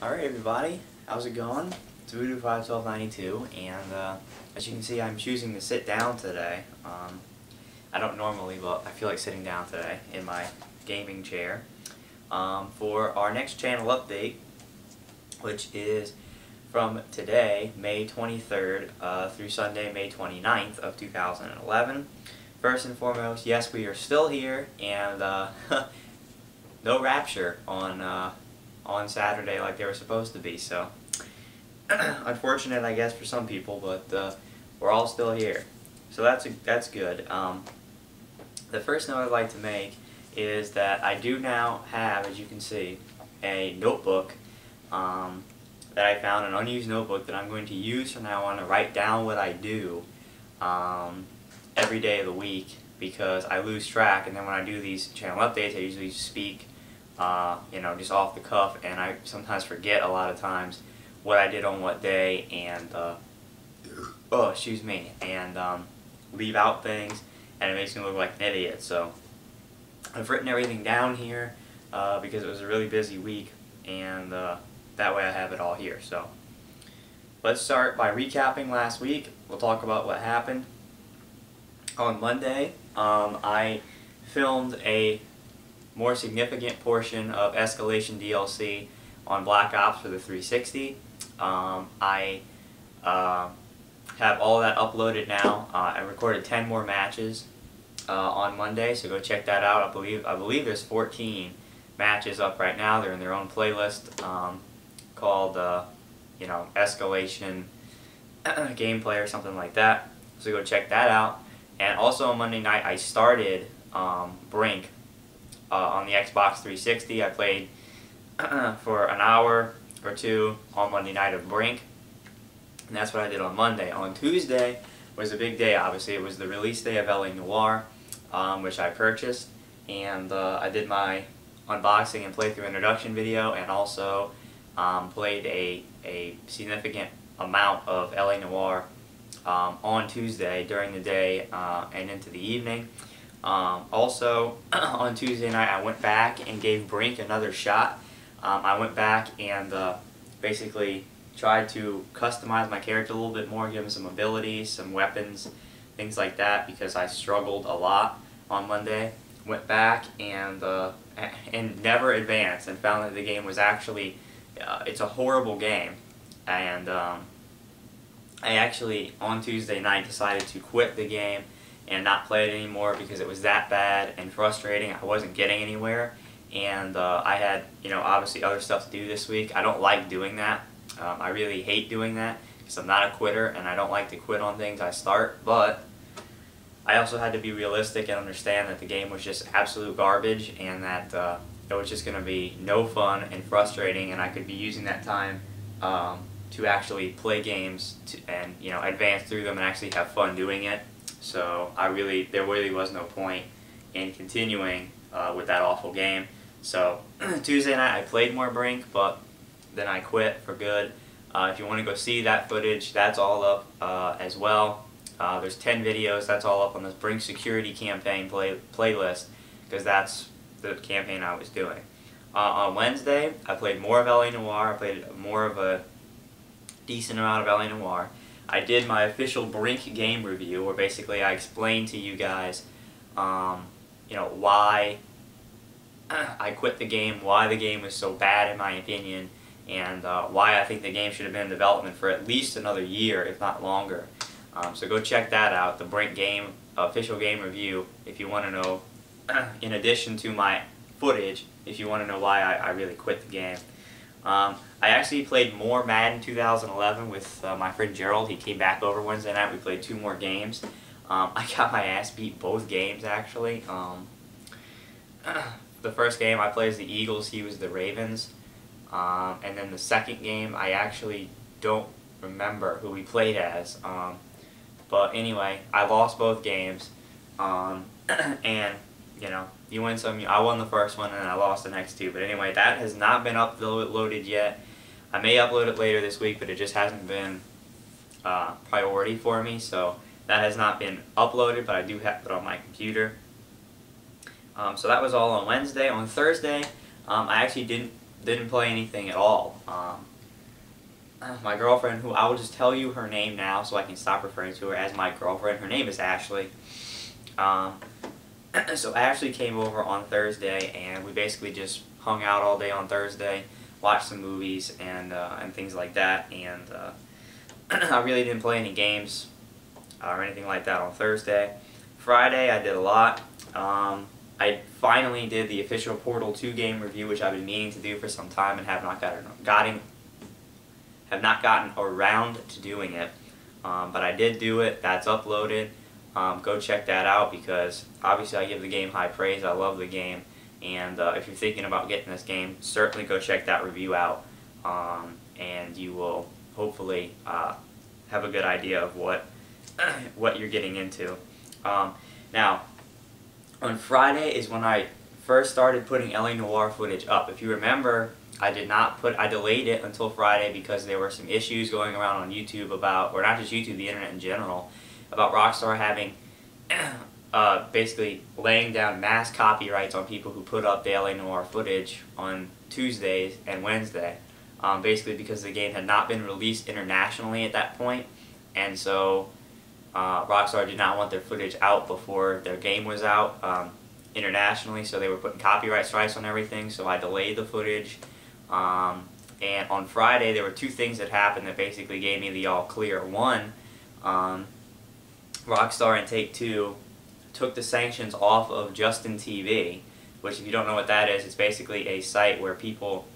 Alright everybody, how's it going? It's Voodoo51292 and as you can see I'm choosing to sit down today. I don't normally, but I feel like sitting down today in my gaming chair for our next channel update, which is from today, May 23rd through Sunday, May 29th of 2011. First and foremost, yes, we are still here, and no Rapture on Saturday like they were supposed to be, so unfortunate I guess for some people, but we're all still here, so that's good. The first note I'd like to make is that I do now have, as you can see, a notebook that I found, an unused notebook that I'm going to use from now on to write down what I do every day of the week, because I lose track, and then when I do these channel updates I usually speak you know, just off the cuff, and I sometimes forget a lot of times what I did on what day, and oh, excuse me, and leave out things, and it makes me look like an idiot. So I've written everything down here because it was a really busy week, and that way I have it all here. So let's start by recapping last week. We'll talk about what happened. On Monday, I filmed a more significant portion of Escalation DLC on Black Ops for the 360. I have all that uploaded now. I recorded 10 more matches on Monday, so go check that out. I believe there's 14 matches up right now. They're in their own playlist called you know, Escalation gameplay or something like that. So go check that out. And also on Monday night I started Brink on the Xbox 360. I played for an hour or two on Monday night of Brink, and that's what I did on Monday. On Tuesday was a big day, obviously. It was the release day of LA Noire, which I purchased, and I did my unboxing and playthrough introduction video, and also played a significant amount of LA Noire on Tuesday during the day and into the evening. Also, on Tuesday night I went back and gave Brink another shot. I went back and basically tried to customize my character a little bit more, give him some abilities, some weapons, things like that, because I struggled a lot on Monday. Went back and never advanced, and found that the game was actually, it's a horrible game. And I actually, on Tuesday night, decided to quit the game and not play it anymore because it was that bad and frustrating. I wasn't getting anywhere, and I had, you know, obviously other stuff to do this week. I don't like doing that. I really hate doing that because I'm not a quitter, and I don't like to quit on things I start, but I also had to be realistic and understand that the game was just absolute garbage, and that it was just going to be no fun and frustrating, and I could be using that time to actually play games and, you know, advance through them and actually have fun doing it. So there really was no point in continuing with that awful game. So Tuesday night I played more Brink, but then I quit for good. If you want to go see that footage, that's all up as well. There's 10 videos, that's all up on this Brink Security Campaign playlist, because that's the campaign I was doing. On Wednesday, I played more of LA Noire. I played more of a decent amount of LA Noire. I did my official Brink game review, where basically I explained to you guys, you know, why I quit the game, why the game was so bad in my opinion, and why I think the game should have been in development for at least another year, if not longer. So go check that out, the Brink game official game review, if you want to know, in addition to my footage, if you want to know why I really quit the game. I actually played more Madden 2011 with my friend Gerald. He came back over Wednesday night. We played 2 more games. I got my ass beat both games, actually. The first game I played as the Eagles, he was the Ravens. And then the second game, I actually don't remember who we played as. But anyway, I lost both games. And, you know, you win some. I won the first one, and I lost the next 2. But anyway, that has not been uploaded yet. I may upload it later this week, but it just hasn't been priority for me. So that has not been uploaded, but I do have it on my computer. So that was all on Wednesday. On Thursday, I actually didn't didn't play anything at all. My girlfriend, who I will just tell you her name now so I can stop referring to her as my girlfriend, her name is Ashley. So Ashley came over on Thursday, and we basically just hung out all day on Thursday, watched some movies and things like that, and I really didn't play any games or anything like that on Thursday. Friday I did a lot. I finally did the official Portal 2 game review, which I've been meaning to do for some time and have not gotten around to doing it. But I did do it. That's uploaded. Go check that out, because obviously I give the game high praise. I love the game, and if you're thinking about getting this game, certainly go check that review out, and you will hopefully have a good idea of what you're getting into. Now, on Friday is when I first started putting LA Noire footage up. If you remember, I delayed it until Friday because there were some issues going around on YouTube about, or not just YouTube, the internet in general, about Rockstar having basically laying down mass copyrights on people who put up the LA Noire footage on Tuesdays and Wednesday, basically because the game had not been released internationally at that point, and so Rockstar did not want their footage out before their game was out internationally, so they were putting copyright strikes on everything, so I delayed the footage. And on Friday there were two things that happened that basically gave me the all clear. One, Rockstar and Take-Two took the sanctions off of Justin TV, which, if you don't know what that is, it's basically a site where people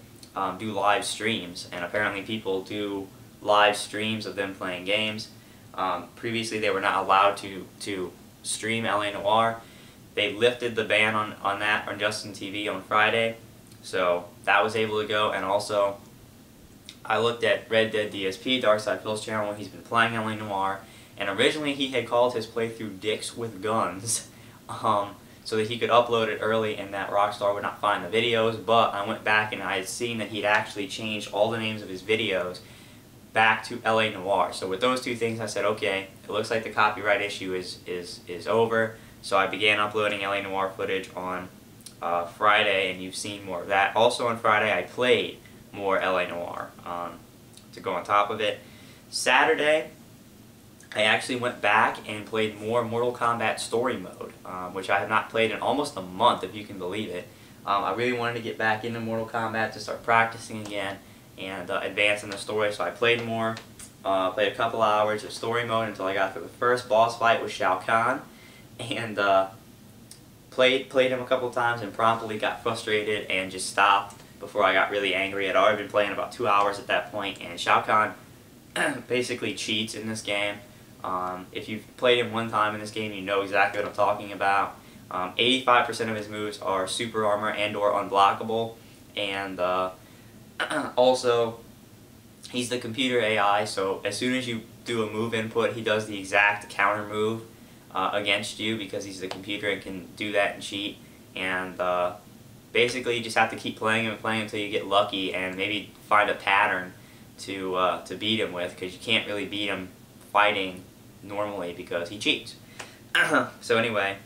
do live streams, and apparently people do live streams of them playing games. Previously they were not allowed to stream LA Noire. They lifted the ban on that on Justin TV on Friday, so that was able to go. And also, I looked at Red Dead DSP, Darkside Phil's channel, when he's been playing LA Noire, and originally he had called his playthrough Dicks with Guns, so that he could upload it early and that Rockstar would not find the videos, but I went back and I had seen that he'd actually changed all the names of his videos back to LA Noire. So with those two things I said, okay, it looks like the copyright issue is over, so I began uploading LA Noire footage on Friday, and you've seen more of that. Also on Friday I played more LA Noire to go on top of it. Saturday I actually went back and played more Mortal Kombat Story Mode, which I have not played in almost a month, if you can believe it. I really wanted to get back into Mortal Kombat to start practicing again and advance in the story, so I played more. Played a couple hours of Story Mode until I got through the first boss fight with Shao Kahn, and played him a couple times and promptly got frustrated and just stopped before I got really angry. I'd already been playing about 2 hours at that point, and Shao Kahn basically cheats in this game. If you've played him one time in this game, you know exactly what I'm talking about. 85% of his moves are super armor and or unblockable, and also he's the computer AI, so as soon as you do a move input, he does the exact counter move against you, because he's the computer and can do that and cheat. And basically you just have to keep playing him and playing until you get lucky and maybe find a pattern to beat him with, because you can't really beat him fighting normally because he cheats. So anyway,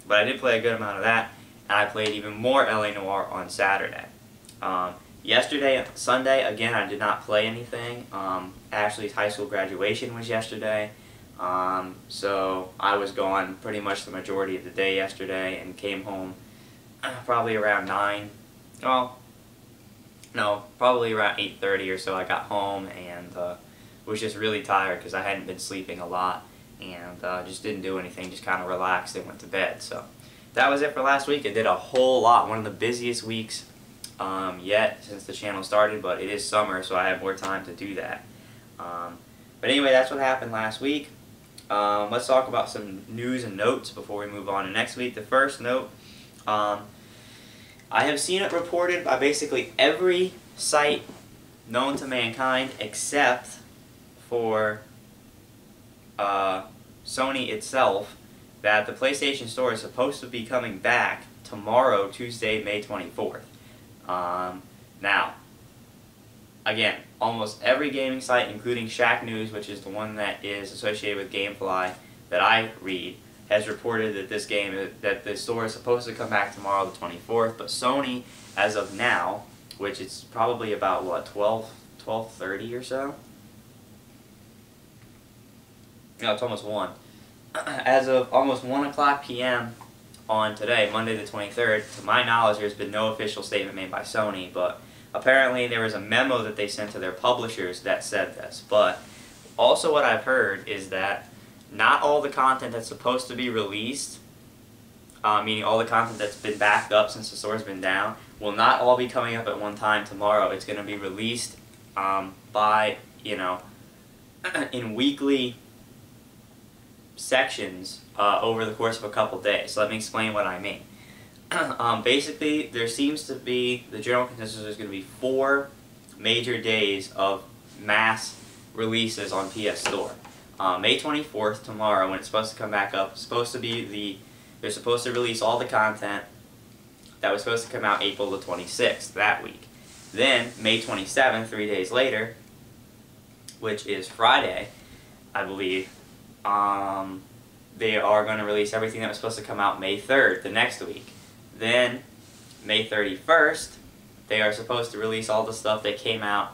but I did play a good amount of that, and I played even more LA Noire on Saturday. Yesterday, Sunday, again, I did not play anything. Ashley's high school graduation was yesterday, so I was gone pretty much the majority of the day yesterday, and came home probably around 9. Well, no, probably around 8:30 or so I got home, and was just really tired because I hadn't been sleeping a lot, and just didn't do anything, just kind of relaxed and went to bed. So that was it for last week. I did a whole lot, one of the busiest weeks yet since the channel started, but it is summer, so I have more time to do that. But anyway, that's what happened last week. Let's talk about some news and notes before we move on to next week. The first note, I have seen it reported by basically every site known to mankind except for Sony itself, that the PlayStation Store is supposed to be coming back tomorrow, Tuesday, May 24th. Now, again, almost every gaming site, including Shack News, which is the one that is associated with GameFly that I read, has reported that that the store is supposed to come back tomorrow, the 24th. But Sony, as of now, which it's probably about, what, 12:30 or so? No, it's almost 1. As of almost 1 o'clock p.m. on today, Monday the 23rd, to my knowledge, there's been no official statement made by Sony, but apparently there was a memo that they sent to their publishers that said this. But also what I've heard is that not all the content that's supposed to be released, meaning all the content that's been backed up since the store's been down, will not all be coming up at one time tomorrow. It's going to be released by, in weekly sections over the course of a couple days. So let me explain what I mean. Basically, there seems to be, the general consensus is going to be 4 major days of mass releases on PS Store. May 24th, tomorrow, when it's supposed to come back up, they're supposed to release all the content that was supposed to come out April the 26th, that week. Then, May 27th, 3 days later, which is Friday, I believe, they are going to release everything that was supposed to come out May 3rd, the next week. Then, May 31st, they are supposed to release all the stuff that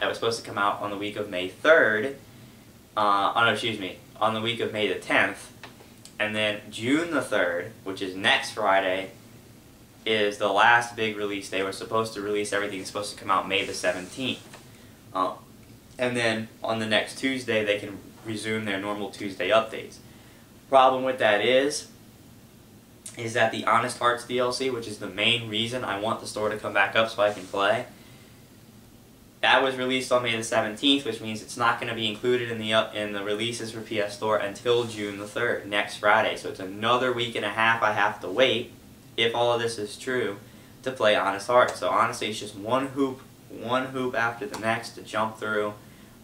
was supposed to come out on the week of May 3rd, on the week of May the 10th, and then June the 3rd, which is next Friday, is the last big release. They were supposed to release everything that's supposed to come out May the 17th. And then on the next Tuesday, they can resume their normal Tuesday updates. Problem with that is that the Honest Hearts DLC, which is the main reason I want the store to come back up so I can play, that was released on May the 17th, which means it's not going to be included in the releases for PS Store until June the 3rd, next Friday. So it's another week and a half I have to wait, if all of this is true, to play Honest Hearts. So honestly, it's just one hoop after the next to jump through.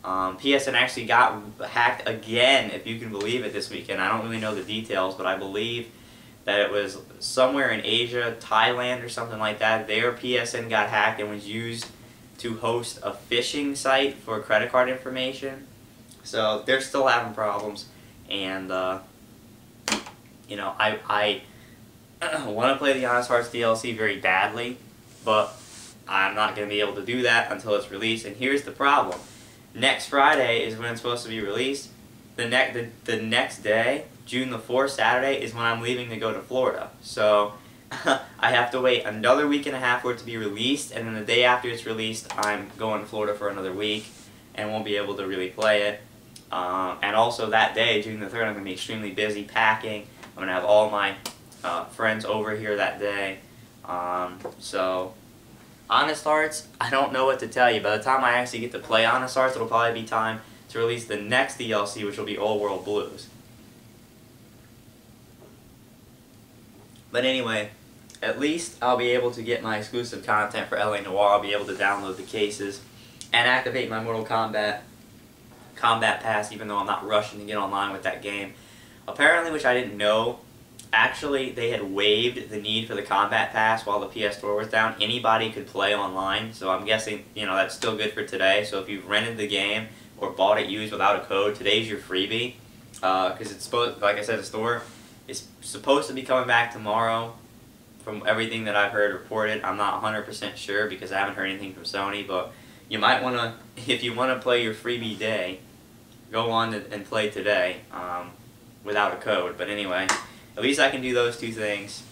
PSN actually got hacked again, if you can believe it, this weekend. I don't really know the details, but I believe that it was somewhere in Asia, Thailand or something like that. Their PSN got hacked and was used to host a phishing site for credit card information. So they're still having problems, and I want to play the Honest Hearts DLC very badly, but I'm not going to be able to do that until it's released. And here's the problem. Next Friday is when it's supposed to be released. The next day, June the 4th, Saturday, is when I'm leaving to go to Florida. So I have to wait another week and a half for it to be released, and then the day after it's released, I'm going to Florida for another week and won't be able to really play it. And also that day, June the 3rd, I'm going to be extremely busy packing. I'm going to have all my friends over here that day. So, Honest Hearts, I don't know what to tell you. By the time I actually get to play Honest Hearts, it'll probably be time to release the next DLC, which will be Old World Blues. But anyway, at least I'll be able to get my exclusive content for LA Noire. I'll be able to download the cases and activate my Mortal Kombat Pass, even though I'm not rushing to get online with that game. Apparently, which I didn't know, actually they had waived the need for the Combat Pass while the PS Store was down. Anybody could play online, so I'm guessing that's still good for today. So if you've rented the game or bought it used without a code, today's your freebie. Because it's supposed, like I said, the store is supposed to be coming back tomorrow. From everything that I've heard reported, I'm not 100% sure because I haven't heard anything from Sony. But you might want to, if you want to play your freebie day, go on and play today without a code. But anyway, at least I can do those two things.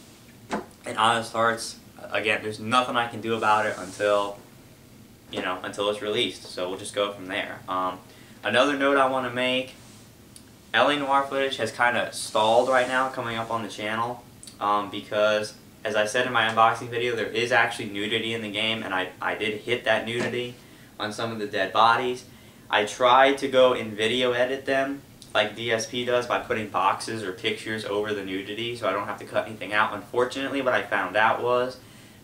And Honest Hearts, again, there's nothing I can do about it until it's released. So we'll just go from there. Another note I want to make: LA Noire footage has kind of stalled right now coming up on the channel because, as I said in my unboxing video, there is actually nudity in the game, and I did hit that nudity on some of the dead bodies. I tried to go and video edit them like DSP does by putting boxes or pictures over the nudity so I don't have to cut anything out. Unfortunately, what I found out was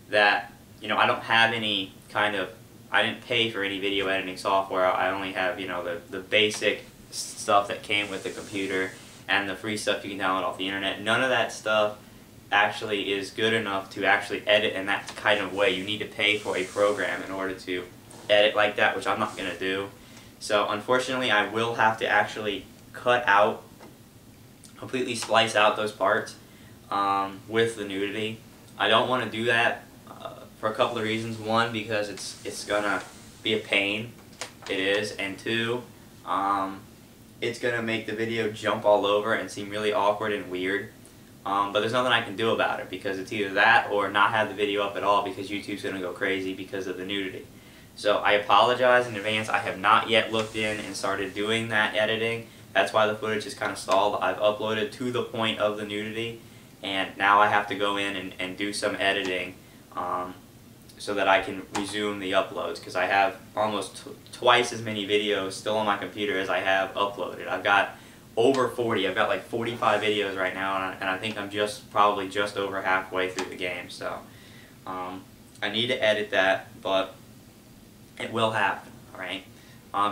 that I don't have any I didn't pay for any video editing software. I only have the basic stuff that came with the computer and the free stuff you can download off the internet. None of that stuff actually is good enough to actually edit in that kind of way. You need to pay for a program in order to edit like that, which I'm not going to do. So unfortunately, I will have to actually completely splice out those parts with the nudity. I don't want to do that for a couple of reasons. One, because it's gonna be a pain. It is, and two, it's gonna make the video jump all over and seem really awkward and weird. But there's nothing I can do about it, because it's either that or not have the video up at all, because YouTube's gonna go crazy because of the nudity. So I apologize in advance. I have not yet looked in and started doing that editing. That's why the footage is kind of stalled. I've uploaded to the point of the nudity, and now I have to go in and do some editing so that I can resume the uploads, because I have almost twice as many videos still on my computer as I have uploaded. I've got over 40. I've got like 45 videos right now, and I think I'm probably just over halfway through the game. So I need to edit that, but it will happen. Alright,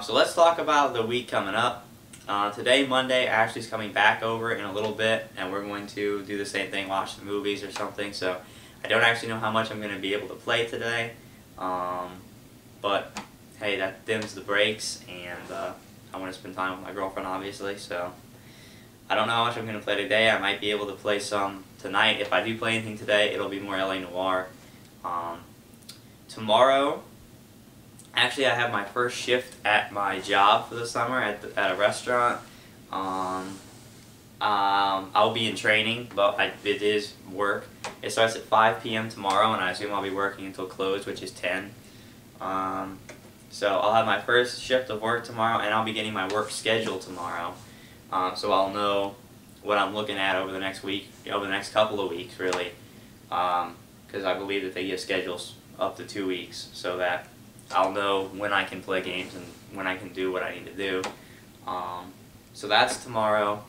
so let's talk about the week coming up. Today, Monday, Ashley's coming back over in a little bit, and we're going to do the same thing, watch the movies or something. So I don't actually know how much I'm going to be able to play today, but hey, that dims the brakes, and I want to spend time with my girlfriend, obviously. So I don't know how much I'm going to play today. I might be able to play some tonight. If I do play anything today, it'll be more LA Noire. Tomorrow, actually, I have my first shift at my job for the summer at a restaurant. I'll be in training, but it is work. It starts at 5 p.m. tomorrow, and I assume I'll be working until close, which is 10. So I'll have my first shift of work tomorrow, and I'll be getting my work schedule tomorrow. So I'll know what I'm looking at over the next week, over the next couple of weeks, really, because I believe that they give schedules up to 2 weeks, so that I'll know when I can play games and when I can do what I need to do. So that's tomorrow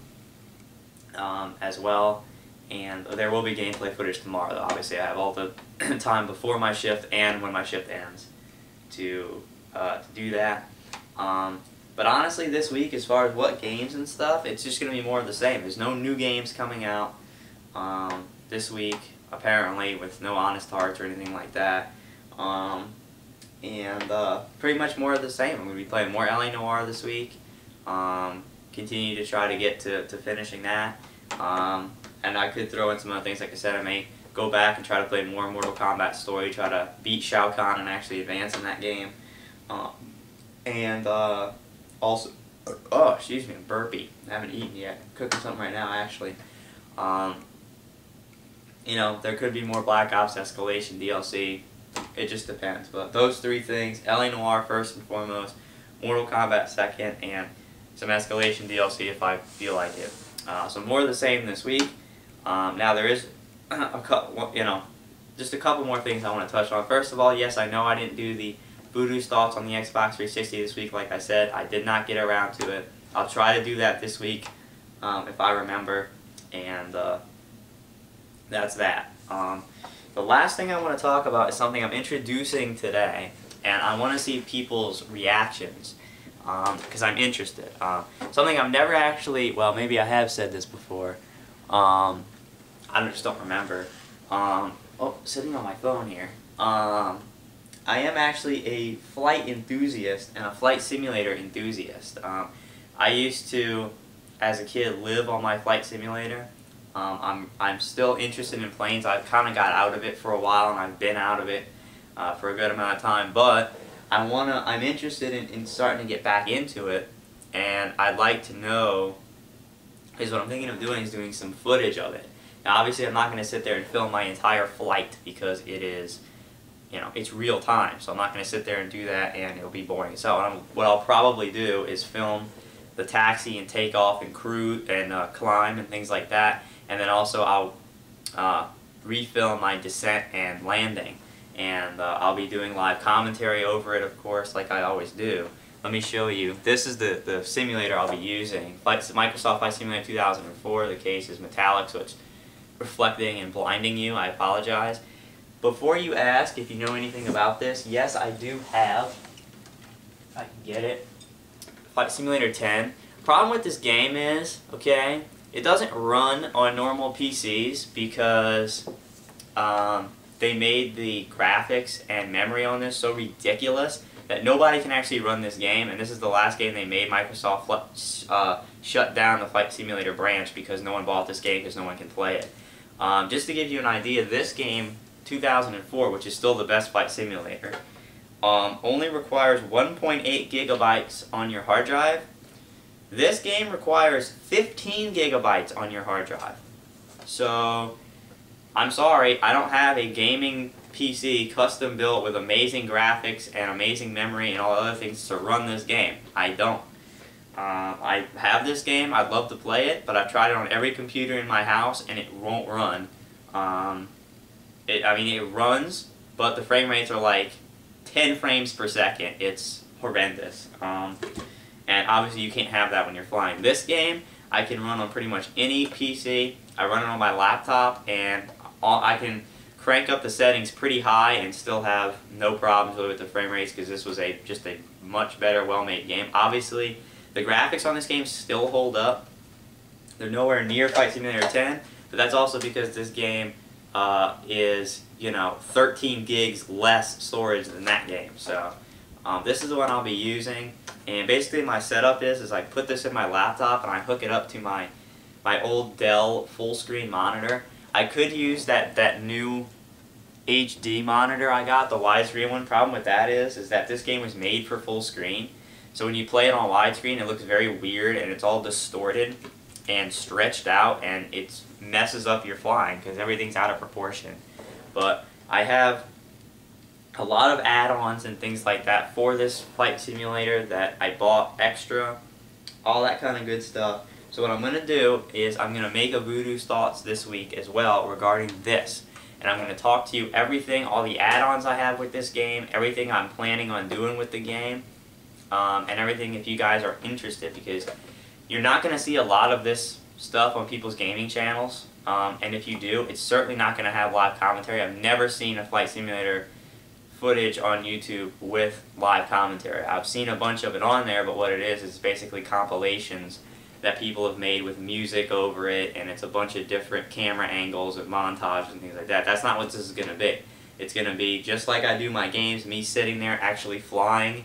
as well, and there will be gameplay footage tomorrow, though. Obviously, I have all the time before my shift and when my shift ends to do that. But honestly, this week, as far as what games and stuff, it's just going to be more of the same. There's no new games coming out this week, apparently, with no Honest Hearts or anything like that. And pretty much more of the same. I'm going to be playing more LA Noire this week. Continue to try to get to finishing that. And I could throw in some other things. Like I said, I may go back and try to play more Mortal Kombat story, try to beat Shao Kahn and actually advance in that game. And also, oh, excuse me, burpee. I haven't eaten yet. I'm cooking something right now, actually. You know, there could be more Black Ops Escalation DLC. It just depends. But those three things, LA Noire first and foremost, Mortal Kombat second, and some Escalation DLC if I feel like it. So more of the same this week. Now there is a couple, just a couple more things I want to touch on. First of all, yes, I know I didn't do the Voodoo's thoughts on the Xbox 360 this week. Like I said, I did not get around to it. I'll try to do that this week if I remember, and that's that. The last thing I want to talk about is something I'm introducing today, and I want to see people's reactions because I'm interested. Something I've never actually, well, maybe I have said this before. I just don't remember. Oh, sitting on my phone here. I am actually a flight enthusiast and a flight simulator enthusiast. I used to, as a kid, live on my flight simulator. I'm still interested in planes. I've kind of got out of it for a while, and I've been out of it for a good amount of time. But I'm interested in starting to get back into it, and I'd like to know, because what I'm thinking of doing is doing some footage of it. Now, obviously, I'm not going to sit there and film my entire flight because it is, it's real time. So I'm not going to sit there and do that, and it'll be boring. So what I'll probably do is film the taxi and takeoff and cruise and climb and things like that. And then also I'll refilm my descent and landing. And I'll be doing live commentary over it, of course, like I always do. Let me show you. This is the simulator I'll be using. Microsoft Flight Simulator 2004. The case is metallic, so it's reflecting and blinding you. I apologize. Before you ask if you know anything about this, yes, I do have, if I can get it, Flight Simulator 10. Problem with this game is, okay, it doesn't run on normal PCs because they made the graphics and memory on this so ridiculous that nobody can actually run this game, and this is the last game they made. Microsoft shut down the Flight Simulator branch because no one bought this game because no one can play it. Just to give you an idea, this game 2004, which is still the best flight simulator, only requires 1.8 gigabytes on your hard drive. This game requires 15 gigabytes on your hard drive. So, I'm sorry, I don't have a gaming PC custom built with amazing graphics and amazing memory and all other things to run this game. I don't. I have this game, I'd love to play it, but I've tried it on every computer in my house and it won't run. I mean, it runs, but the frame rates are like 10 frames per second. It's horrendous. And obviously you can't have that when you're flying. This game, I can run on pretty much any PC. I run it on my laptop, and I can crank up the settings pretty high and still have no problems with the frame rates, because this was just a much better, well-made game. Obviously, the graphics on this game still hold up. They're nowhere near Flight Simulator 10, but that's also because this game is, 13 gigs less storage than that game. So this is the one I'll be using, and basically my setup is I put this in my laptop and I hook it up to my old Dell full screen monitor. I could use that new HD monitor I got, the widescreen one. Problem with that is that this game was made for full screen, so when you play it on widescreen it looks very weird and it's all distorted and stretched out, and it messes up your flying because everything's out of proportion. But I have a lot of add-ons and things like that for this flight simulator that I bought extra, all that kind of good stuff. So what I'm going to do is I'm going to make a Voodoo's Thoughts this week as well regarding this. And I'm going to talk to you everything, all the add-ons I have with this game, everything I'm planning on doing with the game, and everything if you guys are interested, because you're not going to see a lot of this stuff on people's gaming channels. And if you do, it's certainly not going to have live commentary. I've never seen a flight simulator footage on YouTube with live commentary. I've seen a bunch of it on there, but what it is basically compilations that people have made with music over it, and it's a bunch of different camera angles and montages and things like that. That's not what this is going to be. It's going to be just like I do my games, me sitting there actually flying,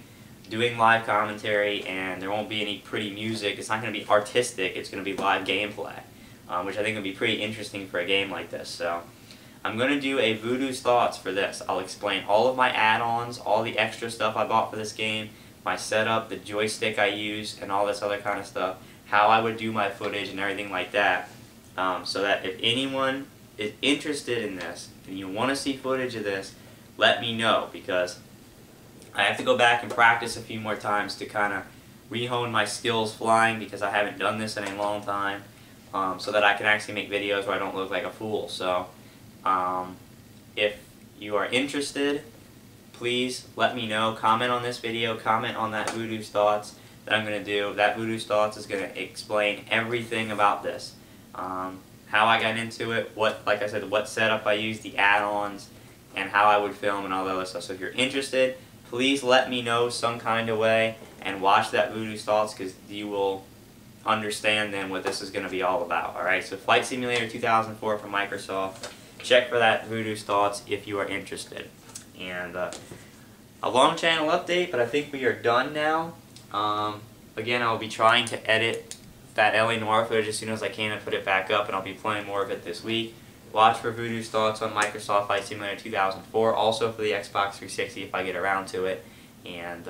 doing live commentary, and there won't be any pretty music. It's not going to be artistic, it's going to be live gameplay, which I think would be pretty interesting for a game like this. So I'm going to do a Voodoo's Thoughts for this. I'll explain all of my add-ons, all the extra stuff I bought for this game, my setup, the joystick I use, and all this other kind of stuff, how I would do my footage and everything like that, so that if anyone is interested in this and you want to see footage of this, let me know, because I have to go back and practice a few more times to kind of re-hone my skills flying, because I haven't done this in a long time, so that I can actually make videos where I don't look like a fool. So if you are interested, please let me know. Comment on this video, comment on that Voodoo's Thoughts that I'm going to do. That Voodoo's Thoughts is going to explain everything about this. How I got into it, like I said, what setup I used, the add-ons, and how I would film and all that other stuff. So if you're interested, please let me know some kind of way and watch that Voodoo's Thoughts, because you will understand then what this is going to be all about. Alright, so Flight Simulator 2004 from Microsoft. Check for that Voodoo's Thoughts if you are interested. And a long channel update, but I think we are done now. Again, I'll be trying to edit that LA Noire footage as soon as I can and put it back up, and I'll be playing more of it this week. Watch for Voodoo's Thoughts on Microsoft Flight Simulator 2004, also for the Xbox 360 if I get around to it. And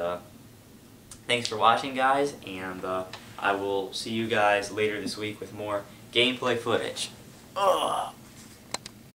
thanks for watching, guys, and I will see you guys later this week with more gameplay footage. Ugh.